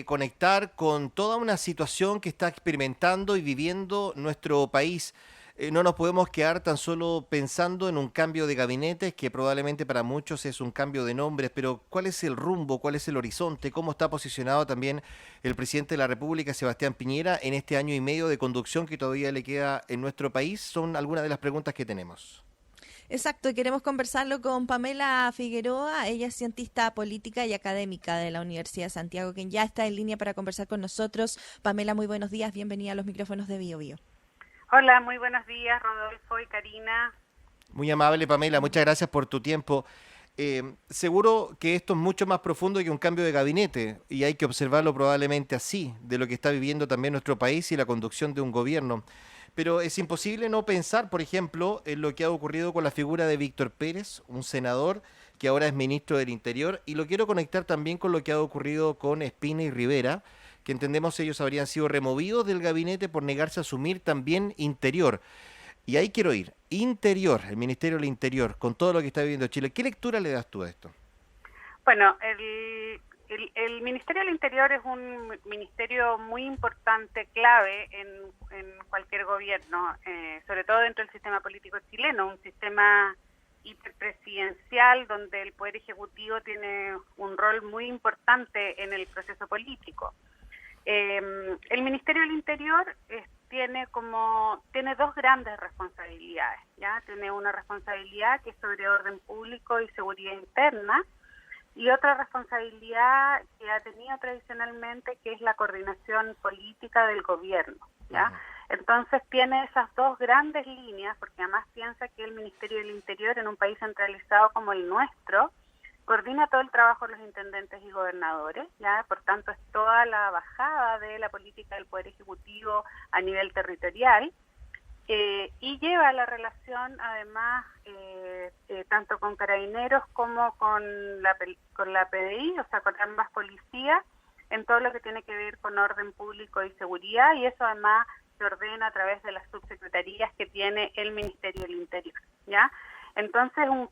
conectar con toda una situación que está experimentando y viviendo nuestro país. No nos podemos quedar tan solo pensando en un cambio de gabinetes, que probablemente para muchos es un cambio de nombres, pero ¿cuál es el rumbo, cuál es el horizonte, cómo está posicionado también el presidente de la República, Sebastián Piñera, en este año y medio de conducción que todavía le queda en nuestro país? Son algunas de las preguntas que tenemos. Exacto, y queremos conversarlo con Pamela Figueroa. Ella es cientista política y académica de la Universidad de Santiago, quien ya está en línea para conversar con nosotros. Pamela, muy buenos días, bienvenida a los micrófonos de BioBio. Hola, muy buenos días, Rodolfo y Karina. Muy amable, Pamela, muchas gracias por tu tiempo. Seguro que esto es mucho más profundo que un cambio de gabinete y hay que observarlo probablemente así, de lo que está viviendo también nuestro país y la conducción de un gobierno. Pero es imposible no pensar, por ejemplo, en lo que ha ocurrido con la figura de Víctor Pérez, un senador que ahora es ministro del Interior, y lo quiero conectar también con lo que ha ocurrido con Espina y Rivera, que entendemos ellos habrían sido removidos del gabinete por negarse a asumir también Interior. Y ahí quiero ir. Interior, el Ministerio del Interior, con todo lo que está viviendo Chile. ¿Qué lectura le das tú a esto? Bueno, el Ministerio del Interior es un ministerio muy importante, clave en cualquier gobierno, sobre todo dentro del sistema político chileno, un sistema hiperpresidencial donde el Poder Ejecutivo tiene un rol muy importante en el proceso político. El Ministerio del Interior tiene dos grandes responsabilidades, ¿ya? Tiene una responsabilidad que es sobre orden público y seguridad interna, y otra responsabilidad que ha tenido tradicionalmente, que es la coordinación política del gobierno, ¿ya? Entonces tiene esas dos grandes líneas, porque además piensa que el Ministerio del Interior, en un país centralizado como el nuestro, coordina todo el trabajo de los intendentes y gobernadores, ¿ya? Por tanto, es toda la bajada de la política del Poder Ejecutivo a nivel territorial, y lleva la relación, además, tanto con Carabineros como con la PDI, o sea, con ambas policías, en todo lo que tiene que ver con orden público y seguridad, y eso además se ordena a través de las subsecretarías que tiene el Ministerio del Interior, ¿ya? Entonces, un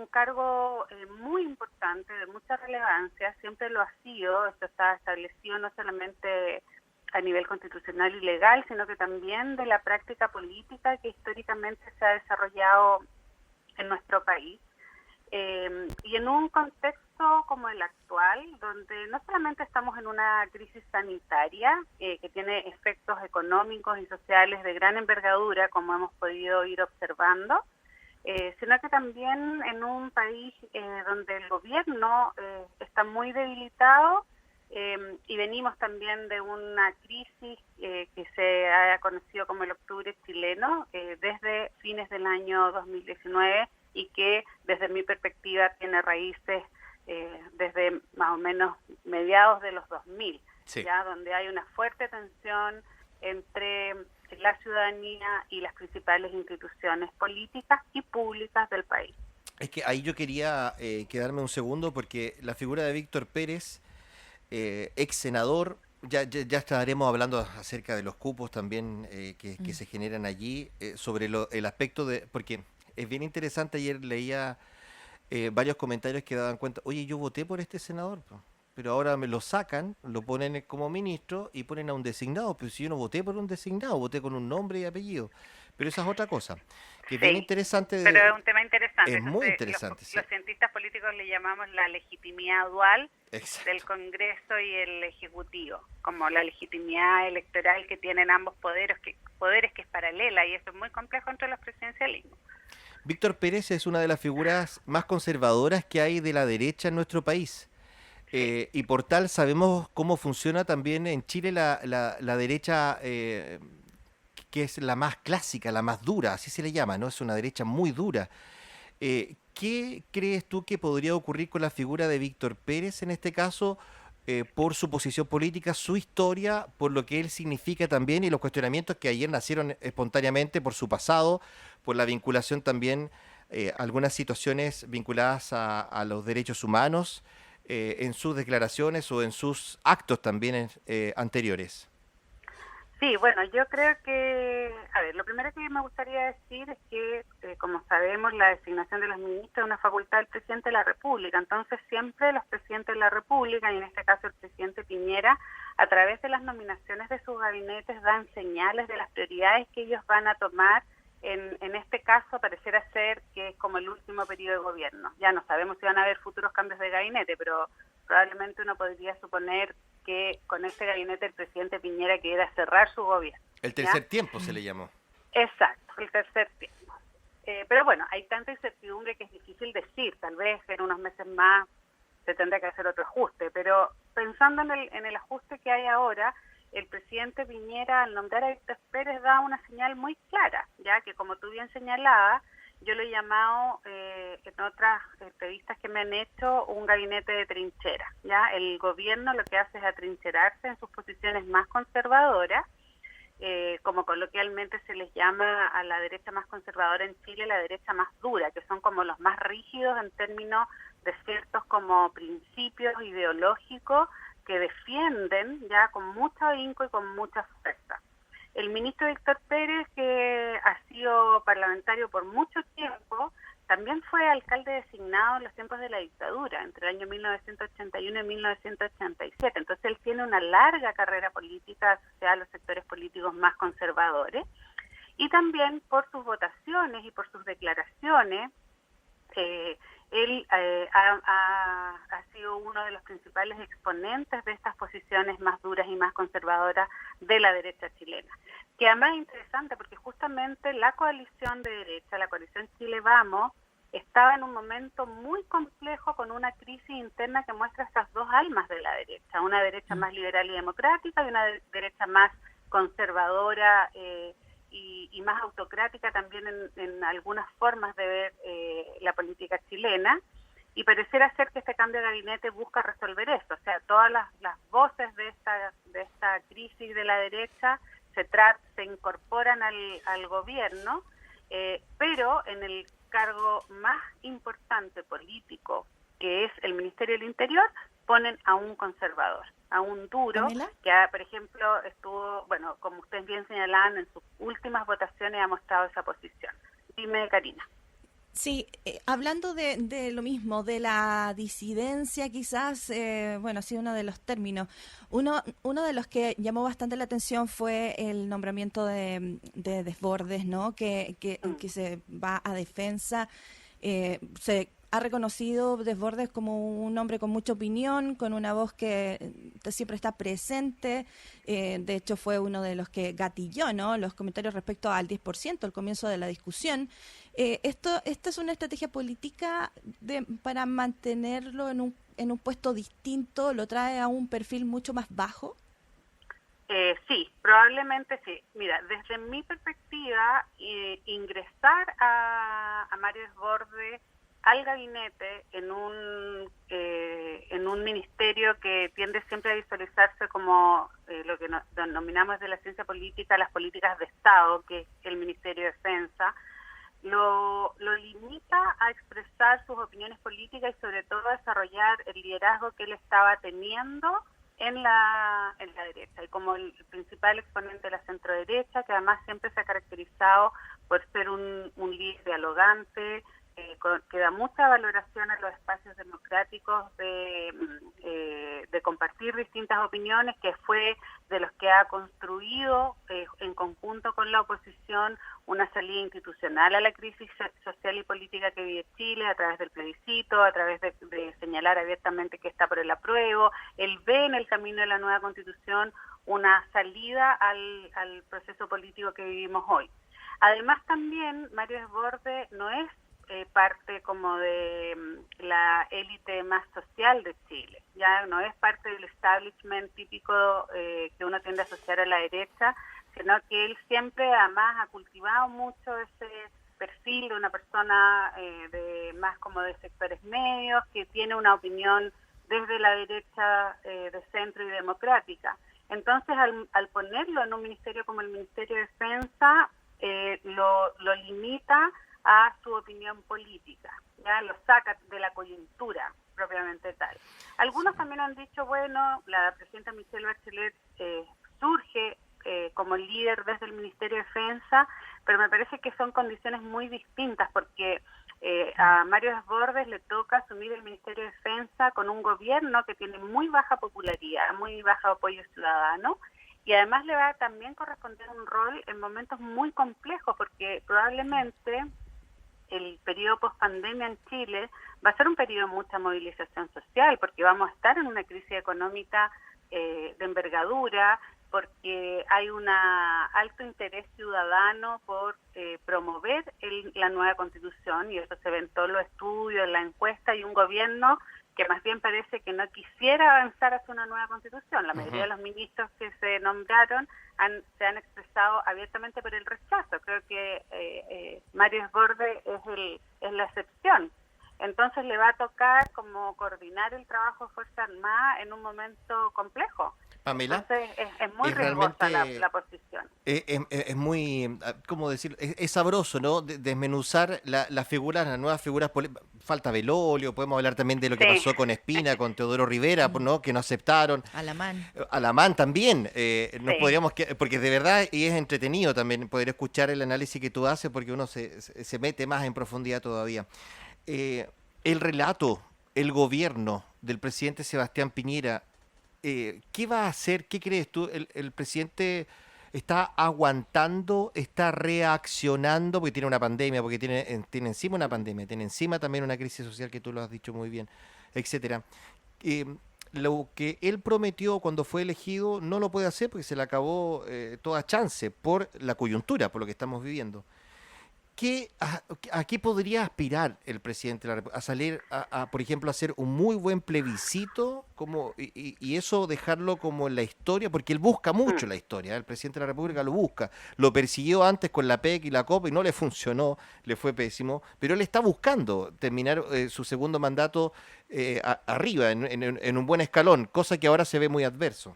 cargo muy importante, de mucha relevancia, siempre lo ha sido. Esto está establecido no solamente a nivel constitucional y legal, sino que también de la práctica política que históricamente se ha desarrollado en nuestro país. Y en un contexto como el actual, donde no solamente estamos en una crisis sanitaria que tiene efectos económicos y sociales de gran envergadura, como hemos podido ir observando, sino que también en un país donde el gobierno está muy debilitado, y venimos también de una crisis que se ha conocido como el octubre chileno desde fines del año 2019, y que desde mi perspectiva tiene raíces desde más o menos mediados de los 2000, Sí. ya donde hay una fuerte tensión entre la ciudadanía y las principales instituciones políticas y públicas del país. Es que ahí yo quería quedarme un segundo porque la figura de Víctor Pérez, ex senador, ya estaremos hablando acerca de los cupos también que Mm. se generan allí, sobre el aspecto de, porque es bien interesante, ayer leía varios comentarios que daban cuenta, oye, yo voté por este senador, po, pero ahora me lo sacan, lo ponen como ministro y ponen a un designado, pero si yo no voté por un designado, voté con un nombre y apellido. Pero esa es otra cosa, que es bien Sí, interesante, pero es un tema es interesante. muy interesante, sí. Los cientistas políticos le llamamos la legitimidad dual del Exacto. Congreso y el Ejecutivo, como la legitimidad electoral que tienen ambos poderes que es paralela, y eso es muy complejo entre los presidencialismos. Víctor Pérez es una de las figuras más conservadoras que hay de la derecha en nuestro país. Sí. Y por tal sabemos cómo funciona también en Chile la derecha, que es la más clásica, la más dura, así se le llama, ¿no? Es una derecha muy dura. ¿Qué crees tú que podría ocurrir con la figura de Víctor Pérez en este caso, por su posición política, su historia, por lo que él significa también y los cuestionamientos que ayer nacieron espontáneamente por su pasado, por la vinculación también, algunas situaciones vinculadas a los derechos humanos, en sus declaraciones o en sus actos también anteriores? Sí, bueno, yo creo que, a ver, lo primero que me gustaría decir es que, como sabemos, la designación de los ministros es una facultad del presidente de la República. Entonces, siempre los presidentes de la República, y en este caso el presidente Piñera, a través de las nominaciones de sus gabinetes, dan señales de las prioridades que ellos van a tomar. En este caso, pareciera ser que es como el último periodo de gobierno. Ya no sabemos si van a haber futuros cambios de gabinete, pero probablemente uno podría suponer que con este gabinete el presidente Piñera quiera cerrar su gobierno. El tercer tiempo se le llamó. Exacto, el tercer tiempo. Pero bueno, hay tanta incertidumbre que es difícil decir. Tal vez en unos meses más se tendrá que hacer otro ajuste, pero pensando en el ajuste que hay ahora, el presidente Piñera, al nombrar a Víctor Pérez, da una señal muy clara, ya que, como tú bien señalabas, yo lo he llamado en otras entrevistas que me han hecho un gabinete de trinchera. Ya el gobierno lo que hace es atrincherarse en sus posiciones más conservadoras, como coloquialmente se les llama a la derecha más conservadora en Chile, la derecha más dura, que son como los más rígidos en términos de ciertos como principios ideológicos que defienden ya con mucho ahínco y con mucha fuerza. El ministro Víctor Pérez, que ha sido parlamentario por mucho tiempo, también fue alcalde designado en los tiempos de la dictadura, entre el año 1981 y 1987. Entonces él tiene una larga carrera política asociada a los sectores políticos más conservadores, y también por sus votaciones y por sus declaraciones. Él ha sido uno de los principales exponentes de estas posiciones más duras y más conservadoras de la derecha chilena. Que además es interesante porque justamente la coalición de derecha, la coalición Chile Vamos, estaba en un momento muy complejo con una crisis interna que muestra estas dos almas de la derecha, una derecha más liberal y democrática y una derecha más conservadora y más autocrática también en algunas formas de ver la política chilena, y pareciera ser que este cambio de gabinete busca resolver esto. O sea, todas las voces de esta crisis de la derecha se incorporan al gobierno, pero en el cargo más importante político, que es el Ministerio del Interior, ponen a un conservador, a un duro, ¿Pamela? que por ejemplo estuvo, bueno, como ustedes bien señalaban, en sus últimas votaciones ha mostrado esa posición. Dime, Karina. Sí, hablando de lo mismo, de la disidencia quizás, bueno, ha sido uno de los términos. Uno de los que llamó bastante la atención fue el nombramiento de Desbordes, ¿no? Que se va a defensa. Se ha reconocido Desbordes como un hombre con mucha opinión, con una voz que siempre está presente. De hecho, fue uno de los que gatilló, ¿no?, los comentarios respecto al 10%, al comienzo de la discusión. ¿Esta es una estrategia política para mantenerlo en un puesto distinto? ¿Lo trae a un perfil mucho más bajo? Sí, probablemente sí. Mira, desde mi perspectiva, ingresar a Mario Desbordes al gabinete en un ministerio que tiende siempre a visualizarse como lo que denominamos de la ciencia política, las políticas de Estado, que es el Ministerio de Defensa, lo limita a expresar sus opiniones políticas y sobre todo a desarrollar el liderazgo que él estaba teniendo en la derecha, y como el principal exponente de la centroderecha, que además siempre se ha caracterizado por ser un líder dialogante, que da mucha valoración a los espacios democráticos de compartir distintas opiniones, que fue de los que ha construido en conjunto con la oposición una salida institucional a la crisis social y política que vive Chile a través del plebiscito, a través de señalar abiertamente que está por el apruebo. Él ve en el camino de la nueva Constitución una salida al proceso político que vivimos hoy. Además, también Mario Desbordes no es parte como de la élite más social de Chile, ya no es parte del establishment típico que uno tiende a asociar a la derecha, sino que él siempre además ha cultivado mucho ese perfil de una persona más como de sectores medios, que tiene una opinión desde la derecha de centro y democrática. Entonces, al ponerlo en un ministerio como el Ministerio de Defensa, lo limita a su opinión política, ya lo saca de la coyuntura propiamente tal. Algunos también han dicho, bueno, la presidenta Michelle Bachelet surge como líder desde el Ministerio de Defensa, pero me parece que son condiciones muy distintas porque a Mario Desbordes le toca asumir el Ministerio de Defensa con un gobierno que tiene muy baja popularidad, muy bajo apoyo ciudadano, y además le va a también corresponder un rol en momentos muy complejos porque probablemente el periodo post-pandemia en Chile va a ser un periodo de mucha movilización social porque vamos a estar en una crisis económica de envergadura, porque hay un alto interés ciudadano por promover la nueva Constitución, y eso se ve en todos los estudios, en la encuesta, y un gobierno que más bien parece que no quisiera avanzar hacia una nueva Constitución. La mayoría de los ministros que se nombraron se han expresado abiertamente por el rechazo. Creo que Mario Desbordes es la excepción. Entonces le va a tocar como coordinar el trabajo de Fuerza Armada en un momento complejo. Pamela, entonces es muy riesgosa la posición. Es muy, ¿cómo decirlo? Es sabroso, ¿no? Desmenuzar las figuras, las nuevas figuras políticas. Falta Belolio, podemos hablar también de lo que pasó con Espina, con Teodoro Rivera, ¿no? Que no aceptaron. Alamán también. Nos podríamos porque de verdad, y es entretenido también poder escuchar el análisis que tú haces, porque uno se mete más en profundidad todavía. El relato, el gobierno del presidente Sebastián Piñera, ¿qué va a hacer? ¿Qué crees tú? ¿El presidente está aguantando, está reaccionando? Porque tiene una pandemia, porque tiene encima una pandemia, tiene encima también una crisis social que tú lo has dicho muy bien, etcétera. Lo que él prometió cuando fue elegido no lo puede hacer porque se le acabó toda chance por la coyuntura, por lo que estamos viviendo. ¿A qué podría aspirar el presidente de la República? ¿A salir, por ejemplo, a hacer un muy buen plebiscito y eso dejarlo como en la historia? Porque él busca mucho la historia, el presidente de la República lo busca. Lo persiguió antes con la PEC y la COP y no le funcionó, le fue pésimo, pero él está buscando terminar su segundo mandato arriba, en un buen escalón, cosa que ahora se ve muy adverso.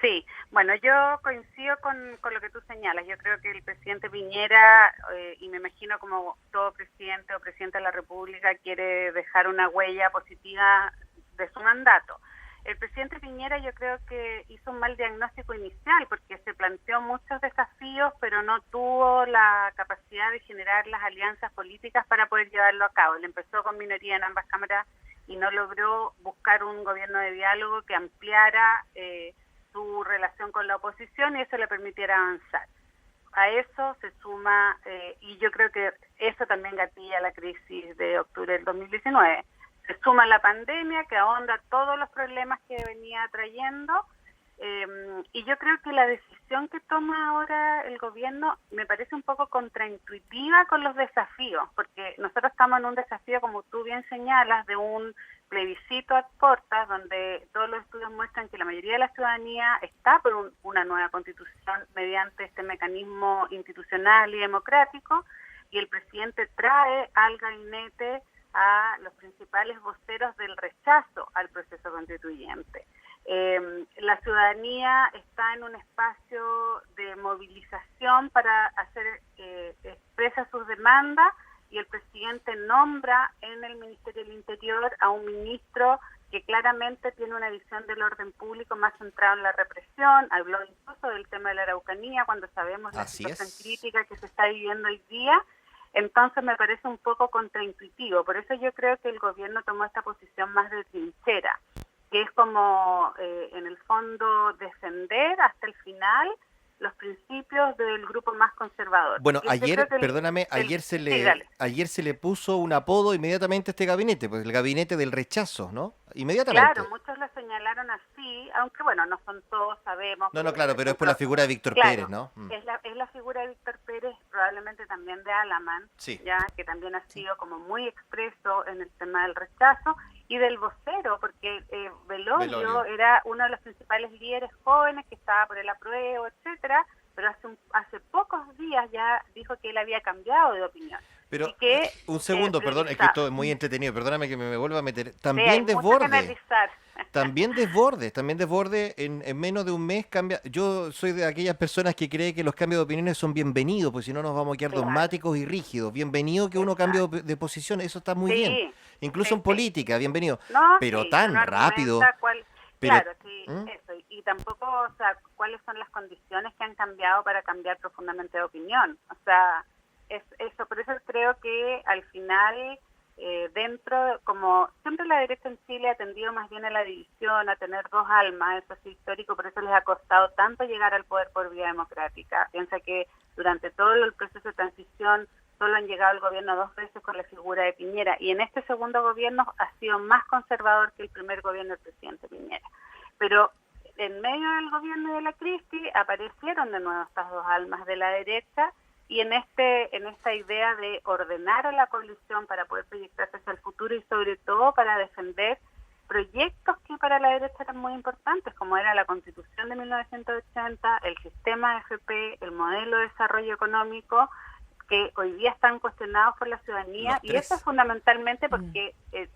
Sí, bueno, yo coincido con lo que tú señalas. Yo creo que el presidente Piñera, y me imagino como todo presidente o presidenta de la República, quiere dejar una huella positiva de su mandato. El presidente Piñera yo creo que hizo un mal diagnóstico inicial porque se planteó muchos desafíos, pero no tuvo la capacidad de generar las alianzas políticas para poder llevarlo a cabo. Él empezó con minoría en ambas cámaras y no logró buscar un gobierno de diálogo que ampliara su relación con la oposición y eso le permitiera avanzar. A eso se suma, y yo creo que eso también gatilla la crisis de octubre del 2019, se suma la pandemia que ahonda todos los problemas que venía trayendo, y yo creo que la decisión que toma ahora el gobierno me parece un poco contraintuitiva con los desafíos, porque nosotros estamos en un desafío, como tú bien señalas, de un plebiscito a portas, donde todos los estudios muestran que la mayoría de la ciudadanía está por una nueva constitución mediante este mecanismo institucional y democrático, y el presidente trae al gabinete a los principales voceros del rechazo al proceso constituyente. La ciudadanía está en un espacio de movilización para hacer expresas sus demandas, y el presidente nombra en el Ministerio del Interior a un ministro que claramente tiene una visión del orden público más centrado en la represión. Habló incluso del tema de la Araucanía cuando sabemos la situación crítica que se está viviendo hoy día. Entonces me parece un poco contraintuitivo. Por eso yo creo que el gobierno tomó esta posición más de trinchera, que es como en el fondo defender hasta el final los principios del grupo más conservador. Bueno, ayer, perdóname, ayer se le puso un apodo inmediatamente a este gabinete, pues el gabinete del rechazo, ¿no? Inmediatamente. Claro, muchos lo señalaron así, aunque bueno, no son todos, sabemos. No, claro, pero es por la figura de Víctor Pérez, ¿no? Es la figura de Víctor Pérez, probablemente también de Alamán, ya que también ha sido como muy expreso en el tema del rechazo, y del vocero, porque Belolio era uno de los principales líderes jóvenes que estaba por el apruebo, etcétera, pero hace pocos días ya dijo que él había cambiado de opinión. Pero y que, un segundo, perdón, es que esto es muy entretenido, perdóname que me vuelva a meter. También Desbordes. También Desbordes en menos de un mes cambia. Yo soy de aquellas personas que cree que los cambios de opiniones son bienvenidos, porque si no nos vamos a quedar dogmáticos y rígidos. Bienvenido que uno cambie de posición, eso está muy bien. Incluso en política, bienvenido. No, pero tan rápido. Pero, claro, sí, ¿Mm? eso. Y tampoco, o sea, cuáles son las condiciones que han cambiado para cambiar profundamente de opinión. O sea, es eso. Por eso creo que al final, como siempre la derecha en Chile ha tendido más bien a la división, a tener dos almas, eso es histórico, por eso les ha costado tanto llegar al poder por vía democrática. Piensa que durante todo el proceso de transición solo han llegado al gobierno 2 veces con la figura de Piñera, y en este segundo gobierno ha sido más conservador que el primer gobierno del presidente Piñera. Pero en medio del gobierno de la crisis aparecieron de nuevo estas dos almas de la derecha, y en esta idea de ordenar a la coalición para poder proyectarse hacia el futuro y sobre todo para defender proyectos que para la derecha eran muy importantes, como era la Constitución de 1980, el sistema AFP, el modelo de desarrollo económico, que hoy día están cuestionados por la ciudadanía, y eso es fundamentalmente porque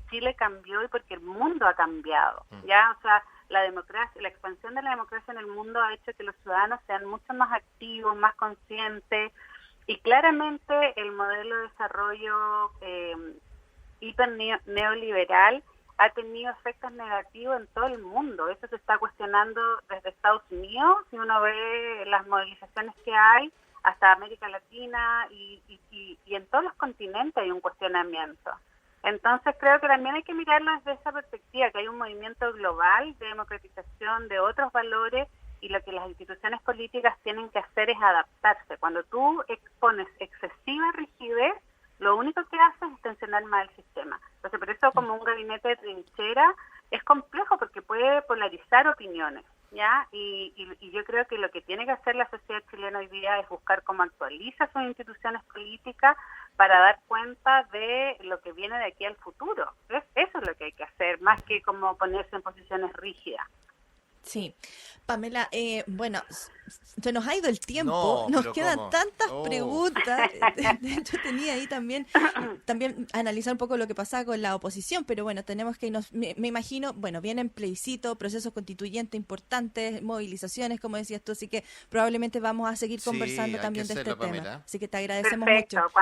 Chile cambió y porque el mundo ha cambiado, ¿ya? O sea, la democracia, la expansión de la democracia en el mundo ha hecho que los ciudadanos sean mucho más activos, más conscientes, y claramente el modelo de desarrollo hiper neoliberal ha tenido efectos negativos en todo el mundo. Eso se está cuestionando desde Estados Unidos, si uno ve las movilizaciones que hay, hasta América Latina y en todos los continentes hay un cuestionamiento. Entonces creo que también hay que mirarlo desde esa perspectiva, que hay un movimiento global de democratización de otros valores, y lo que las instituciones políticas tienen que hacer es adaptarse. Cuando tú expones excesiva rigidez, lo único que haces es tensionar más el sistema. Entonces, por eso como un gabinete de trinchera es complejo porque puede polarizar opiniones, ¿ya? Y yo creo que lo que tiene que hacer la sociedad chilena hoy día es buscar cómo actualiza sus instituciones políticas para dar cuenta de lo que viene de aquí al futuro. Eso es lo que hay que hacer, más que como ponerse en posiciones rígidas. Sí, Pamela, bueno, se nos ha ido el tiempo, No, nos pero quedan ¿cómo? tantas Oh. preguntas. De hecho, tenía ahí también analizar un poco lo que pasaba con la oposición, pero bueno, tenemos que irnos, me imagino, bueno, vienen plebiscitos, procesos constituyentes importantes, movilizaciones, como decías tú, así que probablemente vamos a seguir Sí, conversando hay también que de este hacerlo, tema. Pamela. Así que te agradecemos Perfecto, mucho.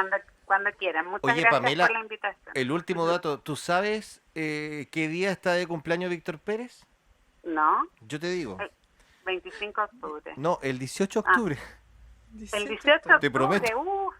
cuando quieran. Muchas Oye, gracias Pamela, por la invitación. el último dato, ¿tú sabes qué día está de cumpleaños Víctor Pérez? ¿No? Yo te digo. El 25 de octubre. No, el 18 de Ah, octubre. el 18 de octubre. Te prometo.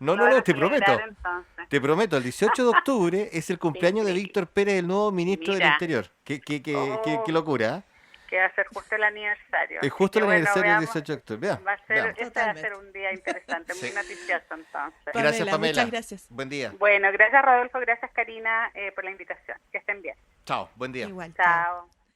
Lo No, van a te celebrar prometo. entonces. Te prometo, el 18 de octubre es el cumpleaños de Víctor Pérez, el nuevo ministro del Mira. Interior. Qué locura, ¿eh? Que va a ser justo el aniversario. Es justo el Así que, aniversario del veamos. 18 de octubre. Vea, veamos. Este va a ser un día interesante, muy Sí. noticioso entonces. Gracias, Pamela. Muchas gracias. Buen día. Bueno, gracias Rodolfo, gracias Karina por la invitación. Que estén bien. Chao, buen día. Igual. Chao.